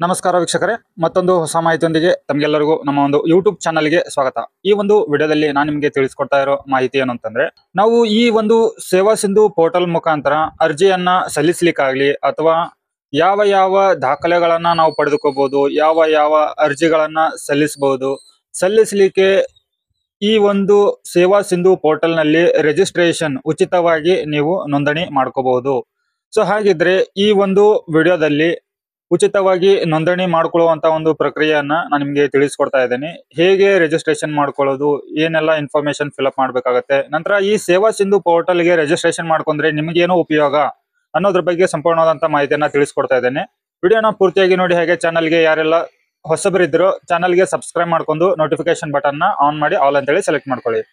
ನಮಸ್ಕಾರ ವೀಕ್ಷಕರೇ, ಮತ್ತೊಂದು ಹೊಸ ಮಾಹಿತಿಯೊಂದಿಗೆ ತಮಗೆಲ್ಲರಿಗೂ ನಮ್ಮ ಒಂದು ಯೂಟ್ಯೂಬ್ ಚಾನಲ್ಗೆ ಸ್ವಾಗತ. ಈ ಒಂದು ವಿಡಿಯೋದಲ್ಲಿ ನಾನು ನಿಮಗೆ ತಿಳಿಸ್ಕೊಡ್ತಾ ಇರೋ ಮಾಹಿತಿ ಏನು ಅಂತಂದ್ರೆ, ನಾವು ಈ ಒಂದು ಸೇವಾ ಸಿಂಧು ಪೋರ್ಟಲ್ ಮುಖಾಂತರ ಅರ್ಜಿಯನ್ನ ಸಲ್ಲಿಸಲಿಕ್ಕಾಗ್ಲಿ ಅಥವಾ ಯಾವ ಯಾವ ದಾಖಲೆಗಳನ್ನ ನಾವು ಪಡೆದುಕೋಬಹುದು, ಯಾವ ಯಾವ ಅರ್ಜಿಗಳನ್ನ ಸಲ್ಲಿಸಲಿಕ್ಕೆ ಈ ಒಂದು ಸೇವಾ ಸಿಂಧು ಪೋರ್ಟಲ್ ನಲ್ಲಿ ರಿಜಿಸ್ಟ್ರೇಷನ್ ಉಚಿತವಾಗಿ ನೀವು ನೋಂದಣಿ ಮಾಡ್ಕೋಬಹುದು. ಸೊ ಹಾಗಿದ್ರೆ ಈ ಒಂದು ವಿಡಿಯೋದಲ್ಲಿ ಉಚಿತವಾಗಿ ನೋಂದಣಿ ಮಾಡ್ಕೊಳ್ಳುವಂತ ಒಂದು ಪ್ರಕ್ರಿಯೆಯನ್ನ ನಾನು ನಿಮಗೆ ತಿಳಿಸ್ಕೊಡ್ತಾ ಇದ್ದೇನೆ. ಹೇಗೆ ರಿಜಿಸ್ಟ್ರೇಷನ್ ಮಾಡ್ಕೊಳ್ಳೋದು, ಏನೆಲ್ಲ ಇನ್ಫಾರ್ಮೇಶನ್ ಫಿಲ್ಅಪ್ ಮಾಡ್ಬೇಕಾಗತ್ತೆ, ನಂತರ ಈ ಸೇವಾ ಸಿಂಧು ಪೋರ್ಟಲ್ಗೆ ರಿಜಿಸ್ಟ್ರೇಷನ್ ಮಾಡ್ಕೊಂಡ್ರೆ ನಿಮಗೇನು ಉಪಯೋಗ ಅನ್ನೋದ್ರ ಬಗ್ಗೆ ಸಂಪೂರ್ಣವಾದಂತ ಮಾಹಿತಿಯನ್ನ ತಿಳಿಸ್ಕೊಡ್ತಾ ಇದ್ದೇನೆ. ವಿಡಿಯೋನ ಪೂರ್ತಿಯಾಗಿ ನೋಡಿ. ಹಾಗೆ ಚಾನಲ್ಗೆ ಯಾರೆಲ್ಲ ಹೊಸಬರಿದ್ರು ಚಾನಲ್ಗೆ ಸಬ್ಸ್ಕ್ರೈಬ್ ಮಾಡ್ಕೊಂಡು ನೋಟಿಫಿಕೇಶನ್ ಬಟನ್ ನ ಆನ್ ಮಾಡಿ ಆಲ್ ಅಂತೇಳಿ ಸೆಲೆಕ್ಟ್ ಮಾಡ್ಕೊಳ್ಳಿ.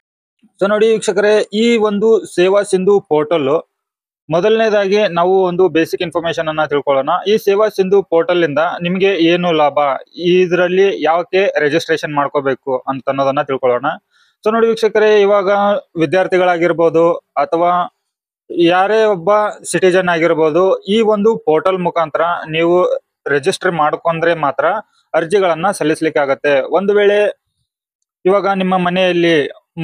ಸೊ ನೋಡಿ ವೀಕ್ಷಕರೇ, ಈ ಒಂದು ಸೇವಾ ಸಿಂಧು ಪೋರ್ಟಲ್ ಮೊದಲನೇದಾಗಿ ನಾವು ಒಂದು ಬೇಸಿಕ್ ಇನ್ಫಾರ್ಮೇಶನ್ ಅನ್ನ ತಿಳ್ಕೊಳ್ಳೋಣ. ಈ ಸೇವಾ ಸಿಂಧು ಪೋರ್ಟಲ್ ಇಂದ ನಿಮ್ಗೆ ಏನು ಲಾಭ, ಇದರಲ್ಲಿ ಯಾಕೆ ರಿಜಿಸ್ಟ್ರೇಷನ್ ಮಾಡ್ಕೋಬೇಕು ಅಂತ ಅನ್ನೋದನ್ನ ತಿಳ್ಕೊಳ್ಳೋಣ. ಸೊ ನೋಡಿ ವೀಕ್ಷಕರೇ, ಇವಾಗ ವಿದ್ಯಾರ್ಥಿಗಳಾಗಿರ್ಬೋದು ಅಥವಾ ಯಾರೇ ಒಬ್ಬ ಸಿಟಿಜನ್ ಆಗಿರ್ಬೋದು, ಈ ಒಂದು ಪೋರ್ಟಲ್ ಮುಖಾಂತರ ನೀವು ರಿಜಿಸ್ಟರ್ ಮಾಡ್ಕೊಂಡ್ರೆ ಮಾತ್ರ ಅರ್ಜಿಗಳನ್ನ ಸಲ್ಲಿಸ್ಲಿಕ್ಕೆ ಆಗತ್ತೆ. ಒಂದು ವೇಳೆ ಇವಾಗ ನಿಮ್ಮ ಮನೆಯಲ್ಲಿ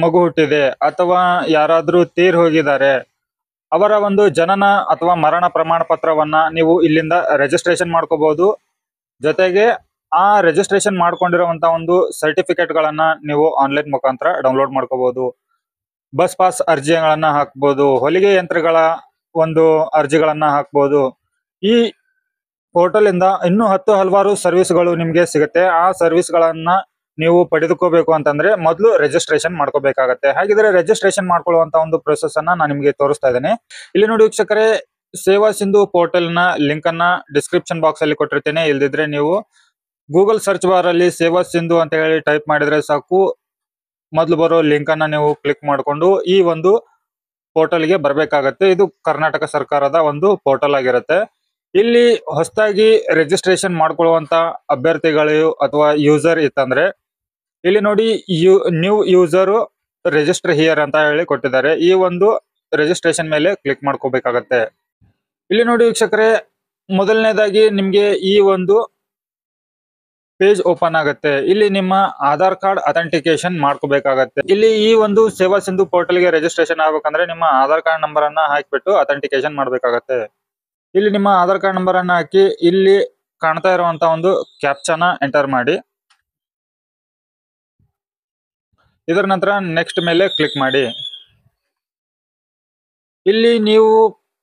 ಮಗು ಹುಟ್ಟಿದೆ ಅಥವಾ ಯಾರಾದ್ರೂ ತೀರ್ ಹೋಗಿದ್ದಾರೆ, ಅವರ ಒಂದು ಜನನ ಅಥವಾ ಮರಣ ಪ್ರಮಾಣ ಪತ್ರವನ್ನ ನೀವು ಇಲ್ಲಿಂದ ರಿಜಿಸ್ಟ್ರೇಷನ್ ಮಾಡ್ಕೋಬಹುದು. ಜೊತೆಗೆ ಆ ರಿಜಿಸ್ಟ್ರೇಷನ್ ಮಾಡ್ಕೊಂಡಿರುವಂತ ಒಂದು ಸರ್ಟಿಫಿಕೇಟ್ ಗಳನ್ನ ನೀವು ಆನ್ಲೈನ್ ಮುಖಾಂತರ ಡೌನ್ಲೋಡ್ ಮಾಡ್ಕೋಬಹುದು. ಬಸ್ ಪಾಸ್ ಅರ್ಜಿಗಳನ್ನ ಹಾಕ್ಬೋದು, ಹೊಲಿಗೆ ಯಂತ್ರಗಳ ಒಂದು ಅರ್ಜಿಗಳನ್ನ ಹಾಕ್ಬೋದು. ಈ ಪೋರ್ಟಲ್ ಇಂದ ಇನ್ನೂ ಹಲವಾರು ಸರ್ವಿಸ್ಗಳು ನಿಮ್ಗೆ ಸಿಗುತ್ತೆ. ಆ ಸರ್ವಿಸ್ಗಳನ್ನ ನೀವು ಪಡೆದುಕೋಬೇಕು ಅಂತಂದ್ರೆ ಮೊದಲು ರಿಜಿಸ್ಟ್ರೇಷನ್ ಮಾಡ್ಕೋಬೇಕಾಗತ್ತೆ. ಹಾಗಿದ್ರೆ ರಿಜಿಸ್ಟ್ರೇಷನ್ ಮಾಡ್ಕೊಳ್ಳುವಂತ ಒಂದು ಪ್ರೊಸೆಸ್ ಅನ್ನ ನಾನು ನಿಮ್ಗೆ ತೋರಿಸ್ತಾ ಇದ್ದೇನೆ. ಇಲ್ಲಿ ನೋಡಿ ವೀಕ್ಷಕರೇ, ಸೇವಾ ಸಿಂಧು ಪೋರ್ಟಲ್ ನ ಲಿಂಕ್ ಅನ್ನ ಡಿಸ್ಕ್ರಿಪ್ಷನ್ ಬಾಕ್ಸ್ ಅಲ್ಲಿ ಕೊಟ್ಟಿರ್ತೇನೆ. ಇಲ್ದಿದ್ರೆ ನೀವು ಗೂಗಲ್ ಸರ್ಚ್ ಬಾರ್ ಅಲ್ಲಿ ಸೇವಾ ಸಿಂಧು ಅಂತ ಹೇಳಿ ಟೈಪ್ ಮಾಡಿದ್ರೆ ಸಾಕು, ಮೊದಲು ಬರೋ ಲಿಂಕ್ ಅನ್ನ ನೀವು ಕ್ಲಿಕ್ ಮಾಡಿಕೊಂಡು ಈ ಒಂದು ಪೋರ್ಟಲ್ ಗೆ ಬರ್ಬೇಕಾಗತ್ತೆ. ಇದು ಕರ್ನಾಟಕ ಸರ್ಕಾರದ ಒಂದು ಪೋರ್ಟಲ್ ಆಗಿರುತ್ತೆ. ಇಲ್ಲಿ ಹೊಸದಾಗಿ ರಿಜಿಸ್ಟ್ರೇಷನ್ ಮಾಡ್ಕೊಳ್ಳುವಂತ ಅಭ್ಯರ್ಥಿಗಳು ಅಥವಾ ಯೂಸರ್ ಇತ್ತಂದ್ರೆ ಇಲ್ಲಿ ನೋಡಿ ನ್ಯೂ ಯೂಸರ್ ರಿಜಿಸ್ಟರ್ ಹಿಯರ್ ಅಂತ ಹೇಳಿ ಕೊಟ್ಟಿದ್ದಾರೆ. ಈ ಒಂದು ರಿಜಿಸ್ಟ್ರೇಷನ್ ಮೇಲೆ ಕ್ಲಿಕ್ ಮಾಡ್ಕೋಬೇಕಾಗತ್ತೆ. ಇಲ್ಲಿ ನೋಡಿ ವೀಕ್ಷಕರೇ, ಮೊದಲನೇದಾಗಿ ನಿಮ್ಗೆ ಈ ಒಂದು ಪೇಜ್ ಓಪನ್ ಆಗುತ್ತೆ. ಇಲ್ಲಿ ನಿಮ್ಮ ಆಧಾರ್ ಕಾರ್ಡ್ ಅಥೆಂಟಿಕೇಶನ್ ಮಾಡ್ಕೋಬೇಕಾಗತ್ತೆ. ಇಲ್ಲಿ ಈ ಒಂದು ಸೇವಾ ಸಿಂಧು ಪೋರ್ಟಲ್ ಗೆ ರಿಜಿಸ್ಟ್ರೇಷನ್ ಆಗ್ಬೇಕಂದ್ರೆ ನಿಮ್ಮ ಆಧಾರ್ ಕಾರ್ಡ್ ನಂಬರ್ ಅನ್ನ ಹಾಕಿಬಿಟ್ಟು ಅಥೆಂಟಿಕೇಶನ್ ಮಾಡ್ಬೇಕಾಗತ್ತೆ. ಇಲ್ಲಿ ನಿಮ್ಮ ಆಧಾರ್ ಕಾರ್ಡ್ ನಂಬರ್ ಅನ್ನ ಹಾಕಿ ಇಲ್ಲಿ ಕಾಣ್ತಾ ಇರುವಂತ ಒಂದು ಕ್ಯಾಪ್ಚಾನ ಎಂಟರ್ ಮಾಡಿ, ಇದರ ನಂತರ ನೆಕ್ಸ್ಟ್ ಮೇಲೆ ಕ್ಲಿಕ್ ಮಾಡಿ. ಇಲ್ಲಿ ನೀವು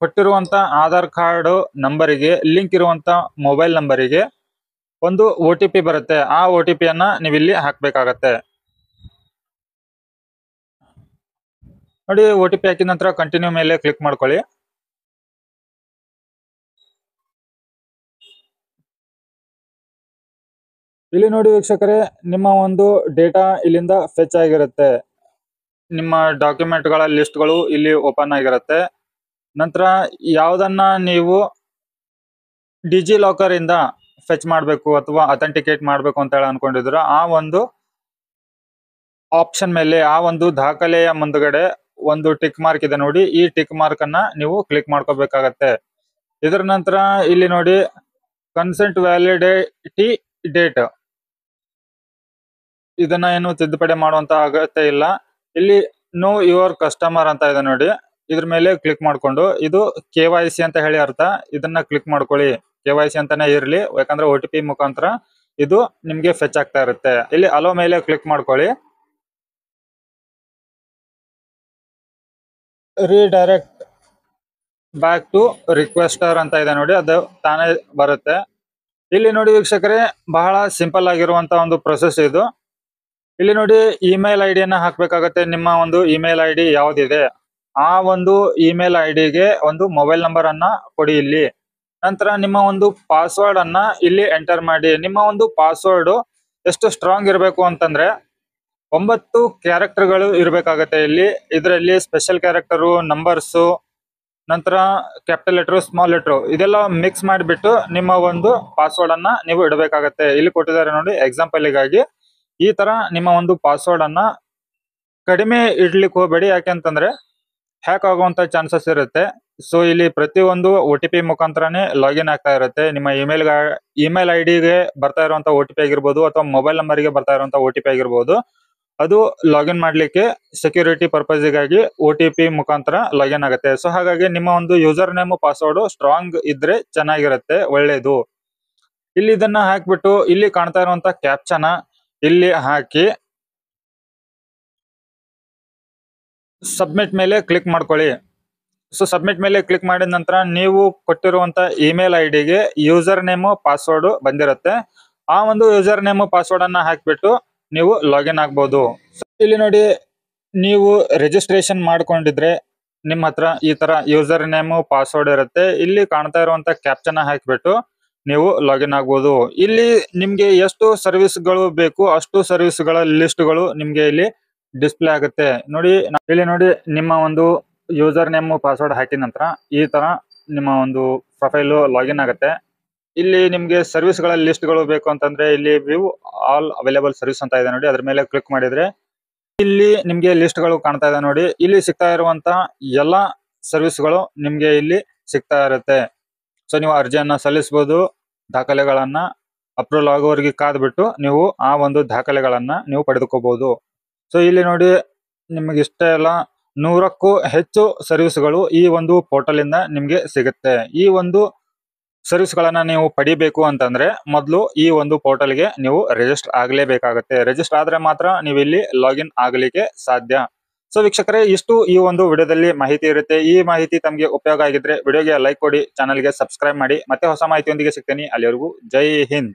ಕೊಟ್ಟಿರುವಂತ ಆಧಾರ್ ಕಾರ್ಡ್ ನಂಬರಿಗೆ ಲಿಂಕ್ ಇರುವಂತ ಮೊಬೈಲ್ ನಂಬರಿಗೆ ಒಂದು OTP ಬರುತ್ತೆ. ಆ OTP ಅನ್ನ ನೀವು ಇಲ್ಲಿ ಹಾಕ್ಬೇಕಾಗತ್ತೆ. ನೋಡಿ, OTP ಹಾಕಿದ ನಂತರ ಕಂಟಿನ್ಯೂ ಮೇಲೆ ಕ್ಲಿಕ್ ಮಾಡ್ಕೊಳ್ಳಿ. ಇಲ್ಲಿ ನೋಡಿ ವೀಕ್ಷಕರೇ, ನಿಮ್ಮ ಒಂದು ಡೇಟಾ ಇಲ್ಲಿಂದ ಫೆಚ್ ಆಗಿರುತ್ತೆ. ನಿಮ್ಮ ಡಾಕ್ಯುಮೆಂಟ್ ಗಳ ಲಿಸ್ಟ್ ಗಳು ಇಲ್ಲಿ ಓಪನ್ ಆಗಿರುತ್ತೆ. ನಂತರ ಯಾವ್ದನ್ನ ನೀವು ಡಿಜಿ ಲಾಕರ್ ಇಂದ ಫೆಚ್ ಮಾಡಬೇಕು ಅಥವಾ ಅಥೆಂಟಿಕೇಟ್ ಮಾಡಬೇಕು ಅಂತ ಹೇಳಿ ಅನ್ಕೊಂಡಿದ್ರ, ಆ ಒಂದು ಆಪ್ಷನ್ ಮೇಲೆ ಆ ಒಂದು ದಾಖಲೆಯ ಮುಂದ್ಗಡೆ ಒಂದು ಟಿಕ್ ಮಾರ್ಕ್ ಇದೆ ನೋಡಿ. ಈ ಟಿಕ್ ಮಾರ್ಕ್ ಅನ್ನ ನೀವು ಕ್ಲಿಕ್ ಮಾಡ್ಕೋಬೇಕಾಗತ್ತೆ. ಇದರ ನಂತರ ಇಲ್ಲಿ ನೋಡಿ ಕನ್ಸೆಂಟ್ ವ್ಯಾಲಿಡಿಟಿ ಡೇಟ್, ಇದನ್ನ ಏನು ತಿದ್ದುಪಡಿ ಮಾಡುವಂತ ಅಗತ್ಯ ಇಲ್ಲ. ಇಲ್ಲಿ ನೋ ಯುವರ್ ಕಸ್ಟಮರ್ ಅಂತ ಇದೆ ನೋಡಿ, ಇದ್ರ ಮೇಲೆ ಕ್ಲಿಕ್ ಮಾಡ್ಕೊಂಡು ಇದು KYC ಅಂತ ಹೇಳಿ ಅರ್ಥ. ಇದನ್ನ ಕ್ಲಿಕ್ ಮಾಡ್ಕೊಳ್ಳಿ. KYC ಅಂತಾನೆ ಇರ್ಲಿ, ಯಾಕಂದ್ರೆ OTP ಮುಖಾಂತರ ಇದು ನಿಮ್ಗೆ ಫೆಚ್ ಆಗ್ತಾ ಇರುತ್ತೆ. ಇಲ್ಲಿ ಅಲೋ ಮೇಲೆ ಕ್ಲಿಕ್ ಮಾಡ್ಕೊಳ್ಳಿ. ರೀಡೈರೆಕ್ಟ್ ಬ್ಯಾಕ್ ಟು ರಿಕ್ವೆಸ್ಟರ್ ಅಂತ ಇದೆ ನೋಡಿ, ಅದು ತಾನೇ ಬರುತ್ತೆ. ಇಲ್ಲಿ ನೋಡಿ ವೀಕ್ಷಕರೇ, ಬಹಳ ಸಿಂಪಲ್ ಆಗಿರುವಂತ ಒಂದು ಪ್ರೊಸೆಸ್ ಇದು. ಇಲ್ಲಿ ನೋಡಿ ಇಮೇಲ್ ID ಯನ್ನ ಹಾಕ್ಬೇಕಾಗತ್ತೆ. ನಿಮ್ಮ ಒಂದು ಇಮೇಲ್ ID ಯಾವ್ದಿದೆ ಆ ಒಂದು ಇಮೇಲ್ IDಗೆ ಒಂದು ಮೊಬೈಲ್ ನಂಬರ್ ಅನ್ನ ಕೊಡಿ ಇಲ್ಲಿ. ನಂತರ ನಿಮ್ಮ ಒಂದು ಪಾಸ್ವರ್ಡ್ ಅನ್ನ ಇಲ್ಲಿ ಎಂಟರ್ ಮಾಡಿ. ನಿಮ್ಮ ಒಂದು ಪಾಸ್ವರ್ಡ್ ಎಷ್ಟು ಸ್ಟ್ರಾಂಗ್ ಇರಬೇಕು ಅಂತಂದ್ರೆ 9 ಕ್ಯಾರೆಕ್ಟರ್ಗಳು ಇರಬೇಕಾಗತ್ತೆ. ಇದರಲ್ಲಿ ಸ್ಪೆಷಲ್ ಕ್ಯಾರೆಕ್ಟರು, ನಂಬರ್ಸು, ನಂತರ ಕ್ಯಾಪಿಟಲ್ ಲೆಟರ್, ಸ್ಮಾಲ್ ಲೆಟರ್, ಇದೆಲ್ಲ ಮಿಕ್ಸ್ ಮಾಡಿಬಿಟ್ಟು ನಿಮ್ಮ ಒಂದು ಪಾಸ್ವರ್ಡ್ ಅನ್ನ ನೀವು ಇಡಬೇಕಾಗತ್ತೆ. ಇಲ್ಲಿ ಕೊಟ್ಟಿದ್ದಾರೆ ನೋಡಿ ಎಕ್ಸಾಂಪಲ್ಗಾಗಿ. ಈ ತರ ನಿಮ್ಮ ಒಂದು ಪಾಸ್ವರ್ಡ್ ಅನ್ನ ಕಡಿಮೆ ಇಡ್ಲಿಕ್ಕೆ ಹೋಗಬೇಡಿ, ಯಾಕೆಂತಂದ್ರೆ ಹ್ಯಾಕ್ ಆಗುವಂತ ಚಾನ್ಸಸ್ ಇರುತ್ತೆ. ಸೊ ಇಲ್ಲಿ ಪ್ರತಿಯೊಂದು OTP ಮುಖಾಂತರನೇ ಲಾಗಿನ್ ಆಗ್ತಾ ಇರುತ್ತೆ. ನಿಮ್ಮ ಇಮೇಲ್ ಐಡಿಗೆ ಬರ್ತಾ ಇರುವಂತ OTP ಆಗಿರ್ಬೋದು ಅಥವಾ ಮೊಬೈಲ್ ನಂಬರ್ಗೆ ಬರ್ತಾ ಇರುವಂತ OTP ಆಗಿರ್ಬೋದು. ಅದು ಲಾಗಿನ್ ಮಾಡ್ಲಿಕ್ಕೆ ಸೆಕ್ಯೂರಿಟಿ ಪರ್ಪಸ್ಗಾಗಿ OTP ಮುಖಾಂತರ ಲಾಗಿನ್ ಆಗುತ್ತೆ. ಸೊ ಹಾಗಾಗಿ ನಿಮ್ಮ ಒಂದು ಯೂಸರ್ ನೇಮ್ ಪಾಸ್ವರ್ಡ್ ಸ್ಟ್ರಾಂಗ್ ಇದ್ರೆ ಚೆನ್ನಾಗಿರುತ್ತೆ, ಒಳ್ಳೇದು. ಇಲ್ಲಿ ಇದನ್ನ ಹಾಕ್ಬಿಟ್ಟು ಇಲ್ಲಿ ಕಾಣ್ತಾ ಇರುವಂತ ಕ್ಯಾಪ್ಚನ ಇಲ್ಲಿ ಹಾಕಿ ಸಬ್ಮಿಟ್ ಮೇಲೆ ಕ್ಲಿಕ್ ಮಾಡ್ಕೊಳ್ಳಿ. ಸೊ ಸಬ್ಮಿಟ್ ಮೇಲೆ ಕ್ಲಿಕ್ ಮಾಡಿದ ನಂತರ ನೀವು ಕೊಟ್ಟಿರುವಂತ ಇಮೇಲ್ ಐಡಿಗೆ ಯೂಸರ್ ನೇಮ್ ಪಾಸ್ವರ್ಡ್ ಬಂದಿರುತ್ತೆ. ಆ ಒಂದು ಯೂಸರ್ ನೇಮ್ ಪಾಸ್ವರ್ಡ್ ಅನ್ನ ಹಾಕ್ಬಿಟ್ಟು ನೀವು ಲಾಗಿನ್ ಆಗ್ಬೋದು. ಇಲ್ಲಿ ನೋಡಿ, ನೀವು ರಿಜಿಸ್ಟ್ರೇಷನ್ ಮಾಡ್ಕೊಂಡಿದ್ರೆ ನಿಮ್ಮ ಹತ್ರ ಈ ತರ ಯೂಸರ್ ನೇಮ್ ಪಾಸ್ವರ್ಡ್ ಇರುತ್ತೆ. ಇಲ್ಲಿ ಕಾಣ್ತಾ ಇರುವಂತ ಕ್ಯಾಪ್ಚನ ಹಾಕ್ಬಿಟ್ಟು ನೀವು ಲಾಗಿನ್ ಆಗ್ಬೋದು. ಇಲ್ಲಿ ನಿಮ್ಗೆ ಎಷ್ಟು ಸರ್ವಿಸ್ಗಳು ಬೇಕು ಅಷ್ಟು ಸರ್ವಿಸ್ಗಳ ಲಿಸ್ಟ್ಗಳು ನಿಮ್ಗೆ ಇಲ್ಲಿ ಡಿಸ್ಪ್ಲೇ ಆಗುತ್ತೆ. ನೋಡಿ, ಇಲ್ಲಿ ನೋಡಿ, ನಿಮ್ಮ ಒಂದು ಯೂಸರ್ ನೇಮ್ ಪಾಸ್ವರ್ಡ್ ಹಾಕಿದ ನಂತರ ಈ ತರ ನಿಮ್ಮ ಒಂದು ಪ್ರೊಫೈಲ್ ಲಾಗಿನ್ ಆಗುತ್ತೆ. ಇಲ್ಲಿ ನಿಮ್ಗೆ ಸರ್ವಿಸ್ಗಳ ಲಿಸ್ಟ್ಗಳು ಬೇಕು ಅಂತಂದ್ರೆ ಇಲ್ಲಿ ವ್ಯೂ ಆಲ್ ಅವೈಲೇಬಲ್ ಸರ್ವಿಸ್ ಅಂತ ಇದೆ ನೋಡಿ, ಅದ್ರ ಮೇಲೆ ಕ್ಲಿಕ್ ಮಾಡಿದ್ರೆ ಇಲ್ಲಿ ನಿಮ್ಗೆ ಲಿಸ್ಟ್ಗಳು ಕಾಣ್ತಾ ಇದೆ ನೋಡಿ. ಇಲ್ಲಿ ಸಿಗ್ತಾ ಇರುವಂತ ಎಲ್ಲಾ ಸರ್ವಿಸ್ಗಳು ನಿಮ್ಗೆ ಇಲ್ಲಿ ಸಿಗ್ತಾ ಇರುತ್ತೆ. ಸೊ ನೀವು ಅರ್ಜಿಯನ್ನ ಸಲ್ಲಿಸಬಹುದು. ದಾಖಲೆಗಳನ್ನ ಅಪ್ರೂವಲ್ ಆಗೋವರೆಗೆ ಕಾದ್ಬಿಟ್ಟು ನೀವು ಆ ಒಂದು ದಾಖಲೆಗಳನ್ನ ನೀವು ಪಡೆದುಕೋಬಹುದು. ಸೊ ಇಲ್ಲಿ ನೋಡಿ, ನಿಮಗೆ ಇಷ್ಟೇ ಎಲ್ಲ 100ಕ್ಕೂ ಹೆಚ್ಚು ಸರ್ವಿಸ್ಗಳು ಈ ಒಂದು ಪೋರ್ಟಲ್ ಇಂದ ನಿಮ್ಗೆ ಸಿಗುತ್ತೆ. ಈ ಒಂದು ಸರ್ವಿಸ್ಗಳನ್ನ ನೀವು ಪಡಿಬೇಕು ಅಂತಂದ್ರೆ ಮೊದಲು ಈ ಒಂದು ಪೋರ್ಟಲ್ಗೆ ನೀವು ರಿಜಿಸ್ಟರ್ ಆಗಲೇಬೇಕಾಗುತ್ತೆ. ರಿಜಿಸ್ಟರ್ ಆದ್ರೆ ಮಾತ್ರ ನೀವು ಇಲ್ಲಿ ಲಾಗಿನ್ ಆಗಲಿಕ್ಕೆ ಸಾಧ್ಯ. ಸೊ ವೀಕ್ಷಕರೇ, ಇಷ್ಟು ಈ ಒಂದು ವಿಡಿಯೋದಲ್ಲಿ ಮಾಹಿತಿ ಇರುತ್ತೆ. ಈ ಮಾಹಿತಿ ತಮಗೆ ಉಪಯೋಗ ಆಗಿದ್ರೆ ವಿಡಿಯೋಗೆ ಲೈಕ್ ಕೊಡಿ, ಚಾನಲ್ಗೆ ಸಬ್ಸ್ಕ್ರೈಬ್ ಮಾಡಿ. ಮತ್ತೆ ಹೊಸ ಮಾಹಿತಿಯೊಂದಿಗೆ ಸಿಗ್ತೀನಿ. ಅಲ್ಲಿವರೆಗೂ ಜೈ ಹಿಂದ್.